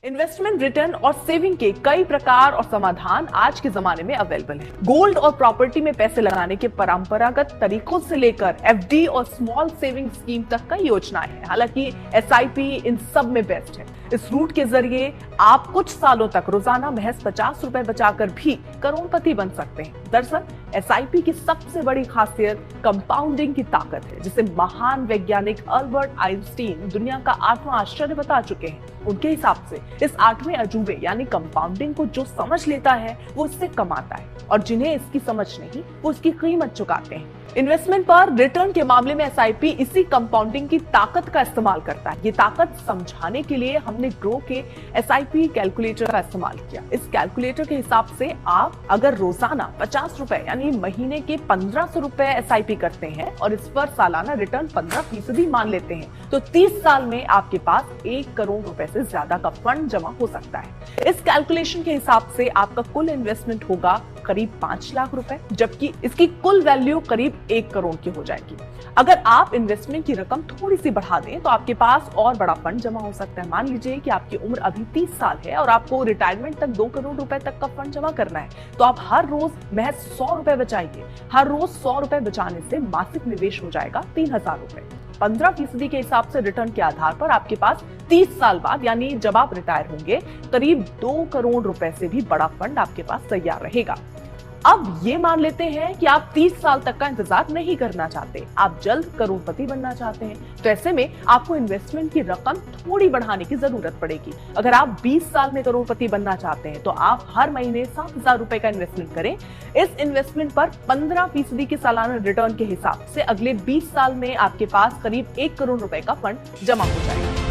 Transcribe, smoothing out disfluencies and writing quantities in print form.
Investment return और saving के कई प्रकार और समाधान आज के जमाने में अवेलेबल है। गोल्ड और प्रॉपर्टी में पैसे लगाने के परंपरागत तरीकों से लेकर एफडी और स्मॉल सेविंग स्कीम तक कई योजनाएं हैं। हालांकि एसआईपी इन सब में बेस्ट है। इस रूट के जरिए आप कुछ सालों तक रोजाना महज 50 रुपए बचाकर भी करोड़पति बन सकते हैं। दरअसल एसआईपी की सबसे बड़ी खासियत कंपाउंडिंग की ताकत है, जिसे महान वैज्ञानिक अल्बर्ट आइंस्टीन दुनिया का 8वां आश्चर्य बता चुके हैं। उनके हिसाब से इस 8वें अजूबे यानी कंपाउंडिंग को जो समझ लेता है वो इससे कमाता है, और जिन्हें इसकी समझ नहीं वो इसकी कीमत चुकाते हैं। इन्वेस्टमेंट पर रिटर्न के मामले में एसआईपी इसी कंपाउंडिंग की ताकत का इस्तेमाल करता है। ये ताकत समझाने के लिए हमने ग्रो के एसआईपी कैलकुलेटर का इस्तेमाल किया। इस कैलकुलेटर के हिसाब से आप अगर रोजाना 50 रुपए यानी महीने के 1500 रुपए एसआईपी करते हैं और इस पर सालाना रिटर्न 15% मान लेते हैं, तो 30 साल में आपके पास 1 करोड़ रुपए से ज्यादा का फंड जमा हो सकता है। इस कैलकुलेशन के हिसाब से आपका कुल इन्वेस्टमेंट होगा करीब 5 लाख रुपए, जबकि इसकी कुल वैल्यू करीब 1 करोड़ की हो जाएगी। अगर आप इन्वेस्टमेंट की रकम थोड़ी सी बढ़ा दें तो आपके पास और बड़ा फंड जमा हो सकता है। मान लीजिए कि आपकी उम्र अभी 30 साल है और आपको रिटायरमेंट तक 2 करोड़ रुपए तक का फंड जमा करना है, तो आप हर रोज महज 100 रुपए बचाइए। हर रोज 100 रुपए बचाने से मासिक निवेश हो जाएगा 3000 रुपए। 15% के हिसाब से रिटर्न के आधार पर आपके पास 30 साल बाद यानी जब आप रिटायर होंगे करीब 2 करोड़ रुपए से भी बड़ा फंड आपके पास तैयार रहेगा। अब ये मान लेते हैं कि आप 30 साल तक का इंतजार नहीं करना चाहते, आप जल्द करोड़पति बनना चाहते हैं, तो ऐसे में आपको इन्वेस्टमेंट की रकम थोड़ी बढ़ाने की जरूरत पड़ेगी। अगर आप 20 साल में करोड़पति बनना चाहते हैं तो आप हर महीने 7,000 रुपए का इन्वेस्टमेंट करें। इस इन्वेस्टमेंट पर 15% के सालाना रिटर्न के हिसाब से अगले 20 साल में आपके पास करीब 1 करोड़ रुपए का फंड जमा हो जाएगा।